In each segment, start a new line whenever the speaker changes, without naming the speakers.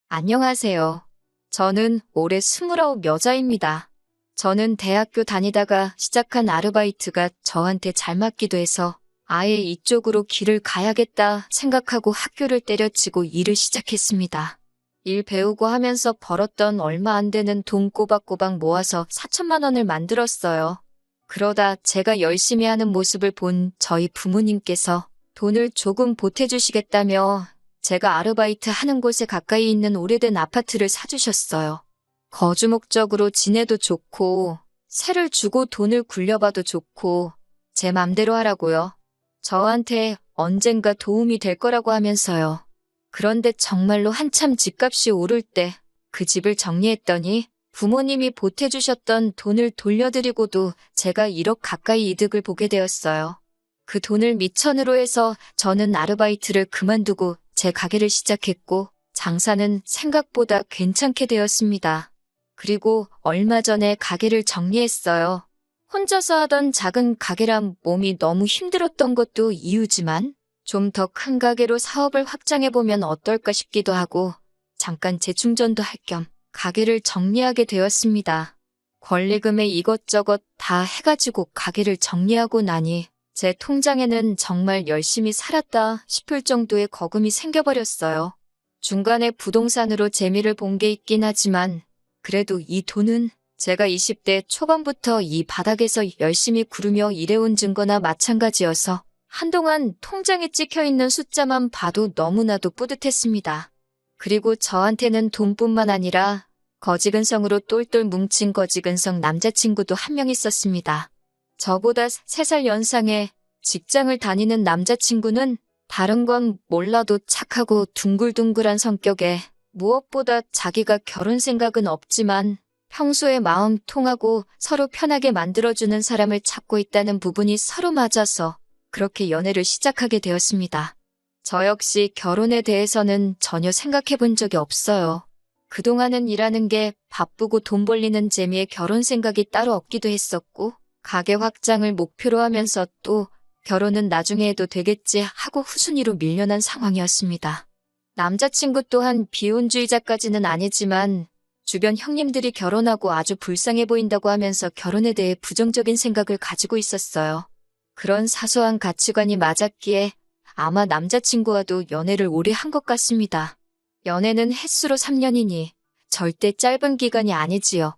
안녕하세요. 저는 올해 29 여자입니다. 저는 대학교 다니다가 시작한 아르바이트가 저한테 잘 맞기도 해서 아예 이쪽으로 길을 가야겠다 생각하고 학교를 때려치고 일을 시작했습니다. 일 배우고 하면서 벌었던 얼마 안 되는 돈 꼬박꼬박 모아서 4천만 원을 만들었어요. 그러다 제가 열심히 하는 모습을 본 저희 부모님께서 돈을 조금 보태주시겠다며 제가 아르바이트 하는 곳에 가까이 있는 오래된 아파트를 사주셨어요. 거주 목적으로 지내도 좋고, 세를 주고 돈을 굴려봐도 좋고, 제 맘대로 하라고요. 저한테 언젠가 도움이 될 거라고 하면서요. 그런데 정말로 한참 집값이 오를 때 그 집을 정리했더니 부모님이 보태주셨던 돈을 돌려드리고도 제가 1억 가까이 이득을 보게 되었어요. 그 돈을 미천으로 해서 저는 아르바이트를 그만두고 제 가게를 시작했고 장사는 생각보다 괜찮게 되었습니다. 그리고 얼마 전에 가게를 정리했어요. 혼자서 하던 작은 가게라 몸이 너무 힘들었던 것도 이유지만 좀 더 큰 가게로 사업을 확장해보면 어떨까 싶기도 하고 잠깐 재충전도 할 겸 가게를 정리하게 되었습니다. 권리금에 이것저것 다 해가지고 가게를 정리하고 나니 제 통장에는 정말 열심히 살았다 싶을 정도의 거금이 생겨버렸어요. 중간에 부동산으로 재미를 본 게 있긴 하지만 그래도 이 돈은 제가 20대 초반부터 이 바닥에서 열심히 구르며 일해온 증거나 마찬가지여서 한동안 통장에 찍혀있는 숫자만 봐도 너무나도 뿌듯했습니다. 그리고 저한테는 돈뿐만 아니라 거지근성으로 똘똘 뭉친 거지근성 남자친구도 한 명 있었습니다. 저보다 3살 연상의 직장을 다니는 남자친구는 다른 건 몰라도 착하고 둥글둥글한 성격에 무엇보다 자기가 결혼 생각은 없지만 평소에 마음 통하고 서로 편하게 만들어주는 사람을 찾고 있다는 부분이 서로 맞아서 그렇게 연애를 시작하게 되었습니다. 저 역시 결혼에 대해서는 전혀 생각해 본 적이 없어요. 그동안은 일하는 게 바쁘고 돈 벌리는 재미에 결혼 생각이 따로 없기도 했었고 가게 확장을 목표로 하면서 또 결혼은 나중에 해도 되겠지 하고 후순위로 밀려난 상황이었습니다. 남자친구 또한 비혼주의자까지는 아니지만 주변 형님들이 결혼하고 아주 불쌍해 보인다고 하면서 결혼에 대해 부정적인 생각을 가지고 있었어요. 그런 사소한 가치관이 맞았기에 아마 남자친구와도 연애를 오래 한 것 같습니다. 연애는 횟수로 3년이니 절대 짧은 기간이 아니지요.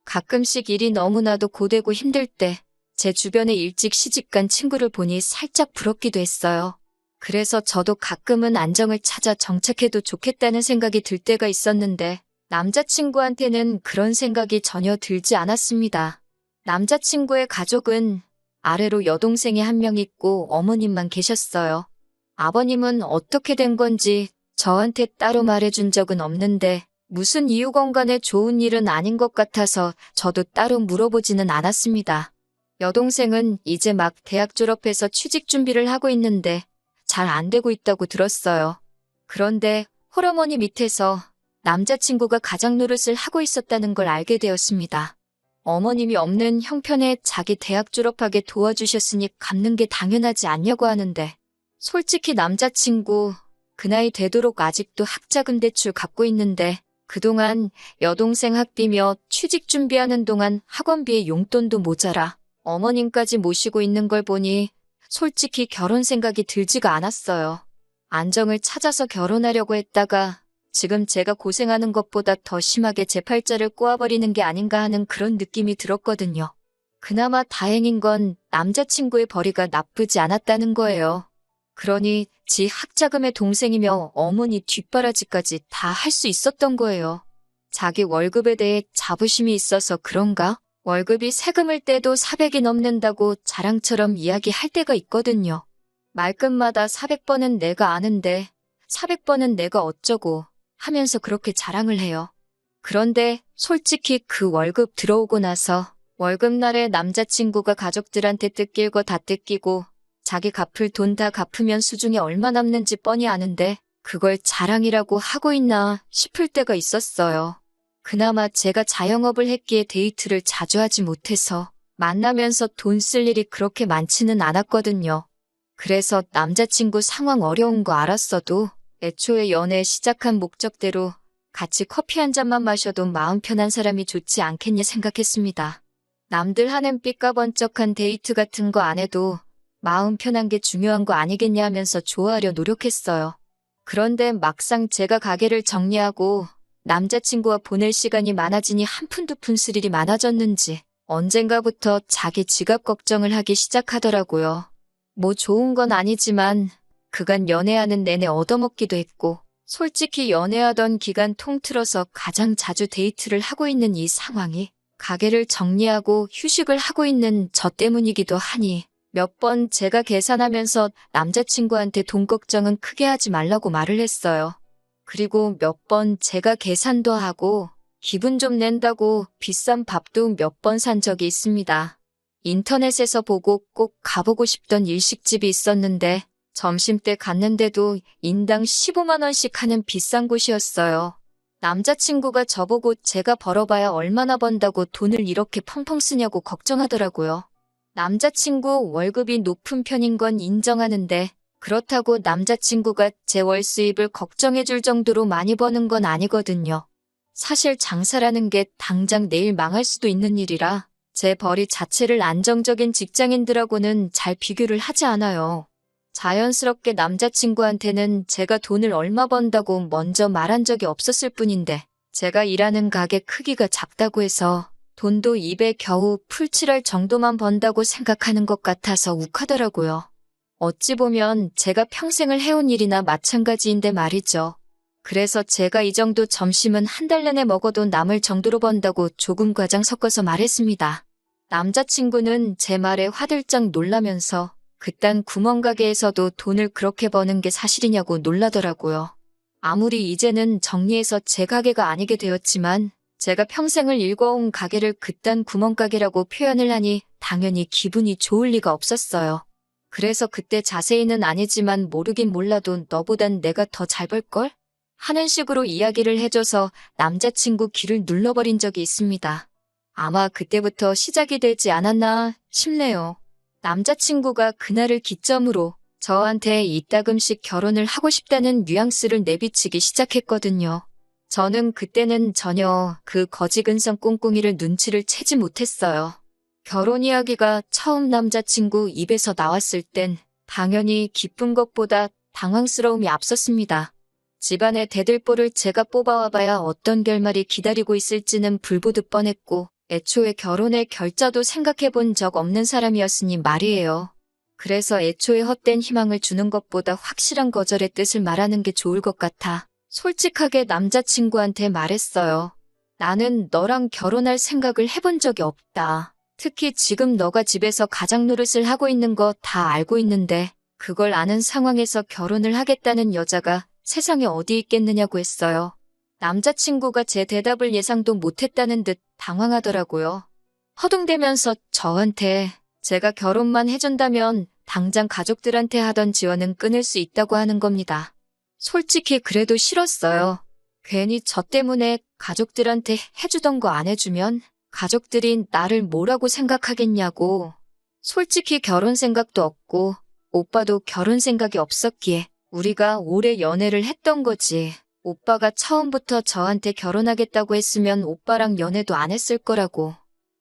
가끔씩 일이 너무나도 고되고 힘들 때 제 주변에 일찍 시집간 친구를 보니 살짝 부럽기도 했어요. 그래서 저도 가끔은 안정을 찾아 정착해도 좋겠다는 생각이 들 때가 있었는데 남자친구한테는 그런 생각이 전혀 들지 않았습니다. 남자친구의 가족은 아래로 여동생이 한 명 있고 어머님만 계셨어요. 아버님은 어떻게 된 건지 저한테 따로 말해준 적은 없는데 무슨 이유건 간에 좋은 일은 아닌 것 같아서 저도 따로 물어보지는 않았습니다. 여동생은 이제 막 대학 졸업해서 취직 준비를 하고 있는데 잘 안 되고 있다고 들었어요. 그런데 홀어머니 밑에서 남자친구가 가장 노릇을 하고 있었다는 걸 알게 되었습니다. 어머님이 없는 형편에 자기 대학 졸업하게 도와주셨으니 갚는 게 당연하지 않냐고 하는데 솔직히 남자친구 그 나이 되도록 아직도 학자금 대출 갚고 있는데 그동안 여동생 학비며 취직 준비하는 동안 학원비에 용돈도 모자라 어머님까지 모시고 있는 걸 보니 솔직히 결혼 생각이 들지가 않았어요. 안정을 찾아서 결혼하려고 했다가 지금 제가 고생하는 것보다 더 심하게 제 팔자를 꼬아버리는 게 아닌가 하는 그런 느낌이 들었거든요. 그나마 다행인 건 남자친구의 벌이가 나쁘지 않았다는 거예요. 그러니 지 학자금의 동생이며 어머니 뒷바라지까지 다 할 수 있었던 거예요. 자기 월급에 대해 자부심이 있어서 그런가? 월급이 세금을 떼도 400이 넘는다고 자랑처럼 이야기할 때가 있거든요. 말끝마다 400번은 내가 아는데 400번은 내가 어쩌고 하면서 그렇게 자랑을 해요. 그런데 솔직히 그 월급 들어오고 나서 월급날에 남자친구가 가족들한테 뜯길 거 다 뜯기고 자기 갚을 돈 다 갚으면 수중에 얼마 남는지 뻔히 아는데 그걸 자랑이라고 하고 있나 싶을 때가 있었어요. 그나마 제가 자영업을 했기에 데이트를 자주 하지 못해서 만나면서 돈 쓸 일이 그렇게 많지는 않았거든요. 그래서 남자친구 상황 어려운 거 알았어도 애초에 연애 시작한 목적대로 같이 커피 한 잔만 마셔도 마음 편한 사람이 좋지 않겠냐 생각했습니다. 남들 하는 삐까번쩍한 데이트 같은 거 안 해도 마음 편한 게 중요한 거 아니겠냐 하면서 좋아하려 노력했어요. 그런데 막상 제가 가게를 정리하고 남자친구와 보낼 시간이 많아지니 한 푼 두 푼 쓸 일이 많아졌는지 언젠가부터 자기 지갑 걱정을 하기 시작하더라고요. 뭐 좋은 건 아니지만 그간 연애하는 내내 얻어먹기도 했고 솔직히 연애하던 기간 통틀어서 가장 자주 데이트를 하고 있는 이 상황이 가게를 정리하고 휴식을 하고 있는 저 때문이기도 하니 몇 번 제가 계산하면서 남자친구한테 돈 걱정은 크게 하지 말라고 말을 했어요. 그리고 몇 번 제가 계산도 하고 기분 좀 낸다고 비싼 밥도 몇 번 산 적이 있습니다. 인터넷에서 보고 꼭 가보고 싶던 일식집이 있었는데 점심때 갔는데도 인당 15만 원씩 하는 비싼 곳이었어요. 남자친구가 저보고 제가 벌어봐야 얼마나 번다고 돈을 이렇게 펑펑 쓰냐고 걱정하더라고요. 남자친구 월급이 높은 편인 건 인정하는데 그렇다고 남자친구가 제 월 수입을 걱정해줄 정도로 많이 버는 건 아니거든요. 사실 장사라는 게 당장 내일 망할 수도 있는 일이라 제 벌이 자체를 안정적인 직장인들하고는 잘 비교를 하지 않아요. 자연스럽게 남자친구한테는 제가 돈을 얼마 번다고 먼저 말한 적이 없었을 뿐인데 제가 일하는 가게 크기가 작다고 해서 돈도 입에 겨우 풀칠할 정도만 번다고 생각하는 것 같아서 욱하더라고요. 어찌 보면 제가 평생을 해온 일이나 마찬가지인데 말이죠. 그래서 제가 이 정도 점심은 한 달 내내 먹어도 남을 정도로 번다고 조금 과장 섞어서 말했습니다. 남자친구는 제 말에 화들짝 놀라면서 그딴 구멍가게에서도 돈을 그렇게 버는 게 사실이냐고 놀라더라고요. 아무리 이제는 정리해서 제 가게가 아니게 되었지만 제가 평생을 일궈온 가게를 그딴 구멍가게라고 표현을 하니 당연히 기분이 좋을 리가 없었어요. 그래서 그때 자세히는 아니지만 모르긴 몰라도 너보단 내가 더 잘 벌걸? 하는 식으로 이야기를 해줘서 남자친구 귀를 눌러버린 적이 있습니다. 아마 그때부터 시작이 되지 않았나 싶네요. 남자친구가 그날을 기점으로 저한테 이따금씩 결혼을 하고 싶다는 뉘앙스를 내비치기 시작했거든요. 저는 그때는 전혀 그 거지근성 꿍꿍이를 눈치를 채지 못했어요. 결혼 이야기가 처음 남자친구 입에서 나왔을 땐 당연히 기쁜 것보다 당황스러움이 앞섰습니다. 집안의 대들보를 제가 뽑아와봐야 어떤 결말이 기다리고 있을지는 불보듯 뻔했고 애초에 결혼의 결자도 생각해본 적 없는 사람이었으니 말이에요. 그래서 애초에 헛된 희망을 주는 것보다 확실한 거절의 뜻을 말하는 게 좋을 것 같아 솔직하게 남자친구한테 말했어요. 나는 너랑 결혼할 생각을 해본 적이 없다. 특히 지금 너가 집에서 가장 노릇을 하고 있는 거 다 알고 있는데 그걸 아는 상황에서 결혼을 하겠다는 여자가 세상에 어디 있겠느냐고 했어요. 남자친구가 제 대답을 예상도 못했다는 듯 당황하더라고요. 허둥대면서 저한테 제가 결혼만 해준다면 당장 가족들한테 하던 지원은 끊을 수 있다고 하는 겁니다. 솔직히 그래도 싫었어요. 괜히 저 때문에 가족들한테 해주던 거 안 해주면 가족들이 나를 뭐라고 생각하겠냐고. 솔직히 결혼 생각도 없고 오빠도 결혼 생각이 없었기에 우리가 오래 연애를 했던 거지. 오빠가 처음부터 저한테 결혼하겠다고 했으면 오빠랑 연애도 안 했을 거라고.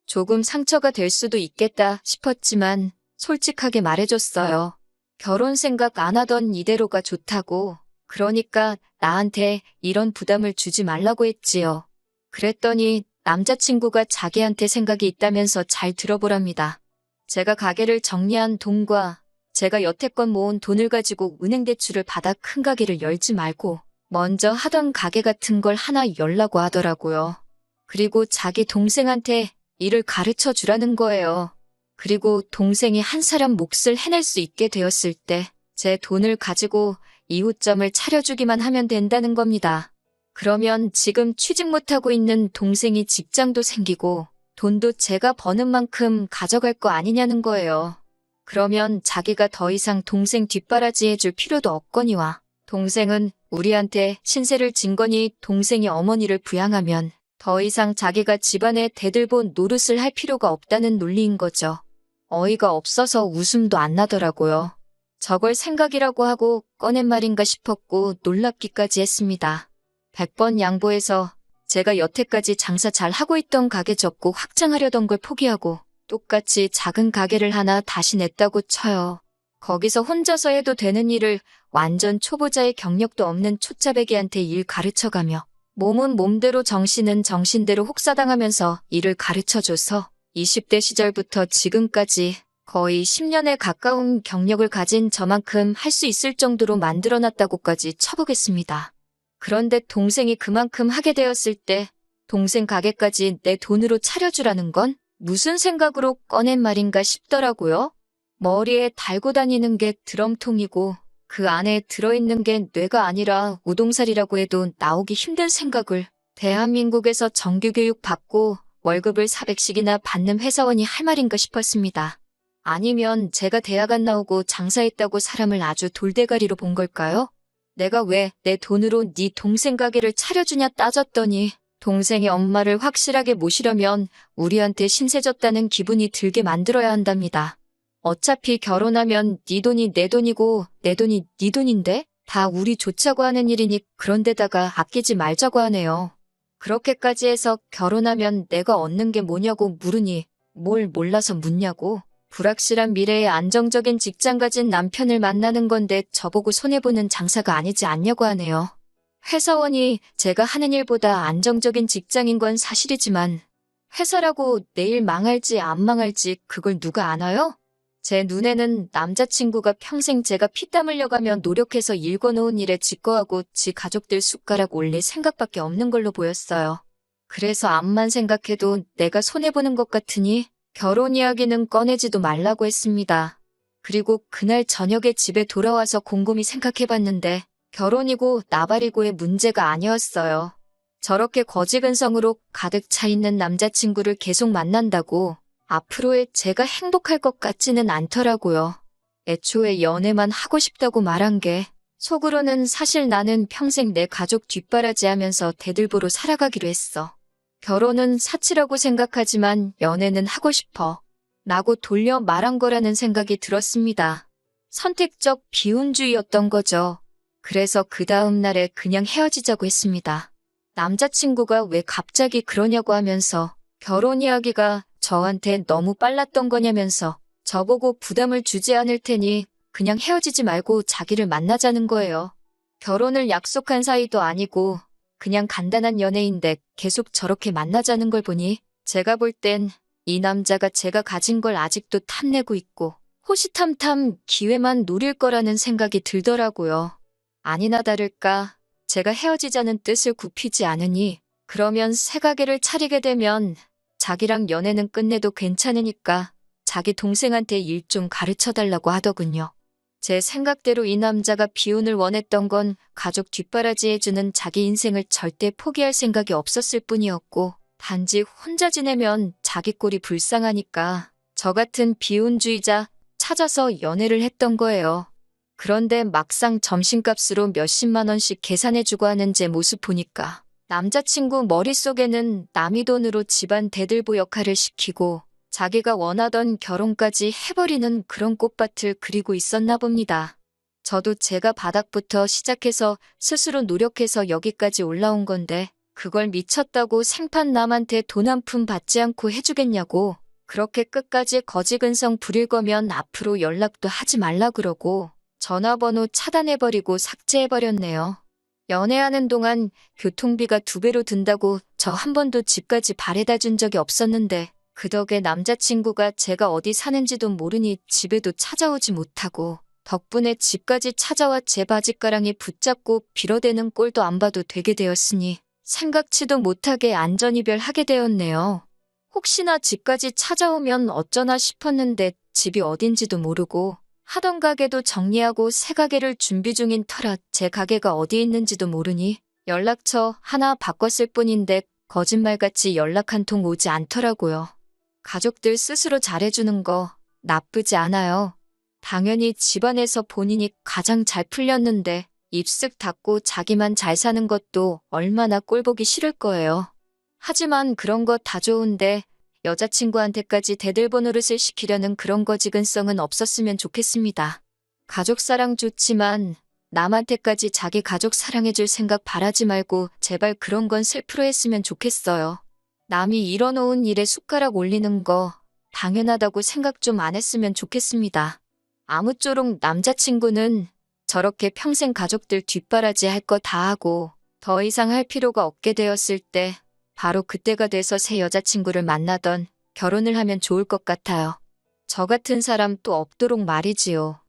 조금 상처가 될 수도 있겠다 싶었지만 솔직하게 말해줬어요. 결혼 생각 안 하던 이대로가 좋다고. 그러니까 나한테 이런 부담을 주지 말라고 했지요. 그랬더니 남자친구가 자기한테 생각이 있다면서 잘 들어보랍니다. 제가 가게를 정리한 돈과 제가 여태껏 모은 돈을 가지고 은행 대출을 받아 큰 가게를 열지 말고 먼저 하던 가게 같은 걸 하나 열라고 하더라고요. 그리고 자기 동생한테 일을 가르쳐 주라는 거예요. 그리고 동생이 한 사람 몫을 해낼 수 있게 되었을 때 제 돈을 가지고 이웃점을 차려주기만 하면 된다는 겁니다. 그러면 지금 취직 못하고 있는 동생이 직장도 생기고 돈도 제가 버는 만큼 가져갈 거 아니냐는 거예요. 그러면 자기가 더 이상 동생 뒷바라지 해줄 필요도 없거니와 동생은 우리한테 신세를 진 거니 동생이 어머니를 부양하면 더 이상 자기가 집안에 대들보 노릇을 할 필요가 없다는 논리인 거죠. 어이가 없어서 웃음도 안 나더라고요. 저걸 생각이라고 하고 꺼낸 말인가 싶었고 놀랍기까지 했습니다. 100번 양보해서 제가 여태까지 장사 잘 하고 있던 가게 접고 확장하려던 걸 포기하고 똑같이 작은 가게를 하나 다시 냈다고 쳐요. 거기서 혼자서 해도 되는 일을 완전 초보자의 경력도 없는 초짜배기한테 일 가르쳐가며 몸은 몸대로 정신은 정신대로 혹사당하면서 일을 가르쳐줘서 20대 시절부터 지금까지 거의 10년에 가까운 경력을 가진 저만큼 할 수 있을 정도로 만들어놨다고까지 쳐보겠습니다. 그런데 동생이 그만큼 하게 되었을 때 동생 가게까지 내 돈으로 차려주라는 건 무슨 생각으로 꺼낸 말인가 싶더라고요. 머리에 달고 다니는 게 드럼통이고 그 안에 들어있는 게 뇌가 아니라 우동살이라고 해도 나오기 힘든 생각을 대한민국에서 정규교육 받고 월급을 400씩이나 받는 회사원이 할 말인가 싶었습니다. 아니면 제가 대학 안 나오고 장사했다고 사람을 아주 돌대가리로 본 걸까요? 내가 왜 내 돈으로 네 동생 가게를 차려주냐 따졌더니 동생의 엄마를 확실하게 모시려면 우리한테 신세 졌다는 기분이 들게 만들어야 한답니다. 어차피 결혼하면 네 돈이 내 돈이고 내 돈이 네 돈인데 다 우리 좋자고 하는 일이니 그런데다가 아끼지 말자고 하네요. 그렇게까지 해서 결혼하면 내가 얻는 게 뭐냐고 물으니 뭘 몰라서 묻냐고. 불확실한 미래에 안정적인 직장 가진 남편을 만나는 건데 저보고 손해보는 장사가 아니지 않냐고 하네요. 회사원이 제가 하는 일보다 안정적인 직장인 건 사실이지만 회사라고 내일 망할지 안 망할지 그걸 누가 아나요? 제 눈에는 남자친구가 평생 제가 피땀 흘려가며 노력해서 일궈놓은 일에 직거하고 지 가족들 숟가락 올릴 생각밖에 없는 걸로 보였어요. 그래서 암만 생각해도 내가 손해보는 것 같으니 결혼 이야기는 꺼내지도 말라고 했습니다. 그리고 그날 저녁에 집에 돌아와서 곰곰이 생각해봤는데 결혼이고 나발이고의 문제가 아니었어요. 저렇게 거지근성으로 가득 차 있는 남자친구를 계속 만난다고 앞으로의 제가 행복할 것 같지는 않더라고요. 애초에 연애만 하고 싶다고 말한 게 속으로는 사실 나는 평생 내 가족 뒷바라지하면서 대들보로 살아가기로 했어. 결혼은 사치라고 생각하지만 연애는 하고 싶어. 라고 돌려 말한 거라는 생각이 들었습니다. 선택적 비혼주의였던 거죠. 그래서 그 다음 날에 그냥 헤어지자고 했습니다. 남자친구가 왜 갑자기 그러냐고 하면서 결혼 이야기가 저한테 너무 빨랐던 거냐면서 저보고 부담을 주지 않을 테니 그냥 헤어지지 말고 자기를 만나자는 거예요. 결혼을 약속한 사이도 아니고 그냥 간단한 연애인데 계속 저렇게 만나자는 걸 보니 제가 볼 땐 이 남자가 제가 가진 걸 아직도 탐내고 있고 호시탐탐 기회만 노릴 거라는 생각이 들더라고요. 아니나 다를까 제가 헤어지자는 뜻을 굽히지 않으니 그러면 새 가게를 차리게 되면 자기랑 연애는 끝내도 괜찮으니까 자기 동생한테 일 좀 가르쳐달라고 하더군요. 제 생각대로 이 남자가 비혼을 원했던 건 가족 뒷바라지해주는 자기 인생을 절대 포기할 생각이 없었을 뿐이었고 단지 혼자 지내면 자기 꼴이 불쌍하니까 저 같은 비혼주의자 찾아서 연애를 했던 거예요. 그런데 막상 점심값으로 몇십만 원씩 계산해주고 하는 제 모습 보니까 남자친구 머릿속에는 남의 돈으로 집안 대들보 역할을 시키고 자기가 원하던 결혼까지 해버리는 그런 꽃밭을 그리고 있었나 봅니다. 저도 제가 바닥부터 시작해서 스스로 노력해서 여기까지 올라온 건데 그걸 미쳤다고 생판 남한테 돈 한 푼 받지 않고 해주겠냐고. 그렇게 끝까지 거지근성 부릴 거면 앞으로 연락도 하지 말라 그러고 전화번호 차단해버리고 삭제해버렸네요. 연애하는 동안 교통비가 2배로 든다고 저 한 번도 집까지 바래다 준 적이 없었는데 그 덕에 남자친구가 제가 어디 사는지도 모르니 집에도 찾아오지 못하고 덕분에 집까지 찾아와 제 바짓가랑이 붙잡고 빌어대는 꼴도 안 봐도 되게 되었으니 생각지도 못하게 안전이별하게 되었네요. 혹시나 집까지 찾아오면 어쩌나 싶었는데 집이 어딘지도 모르고 하던 가게도 정리하고 새 가게를 준비 중인 터라 제 가게가 어디 있는지도 모르니 연락처 하나 바꿨을 뿐인데 거짓말같이 연락 한 통 오지 않더라고요. 가족들 스스로 잘해주는 거 나쁘지 않아요. 당연히 집안에서 본인이 가장 잘 풀렸는데 입쓱 닫고 자기만 잘 사는 것도 얼마나 꼴보기 싫을 거예요. 하지만 그런 거 다 좋은데 여자친구한테까지 대들보 노릇을 시키려는 그런 거지근성은 없었으면 좋겠습니다. 가족사랑 좋지만 남한테까지 자기 가족 사랑해줄 생각 바라지 말고 제발 그런 건 셀프로 했으면 좋겠어요. 남이 일어놓은 일에 숟가락 올리는 거 당연하다고 생각 좀 안 했으면 좋겠습니다. 아무쪼록 남자친구는 저렇게 평생 가족들 뒷바라지 할 거 다 하고 더 이상 할 필요가 없게 되었을 때 바로 그때가 돼서 새 여자친구를 만나던 결혼을 하면 좋을 것 같아요. 저 같은 사람 또 없도록 말이지요.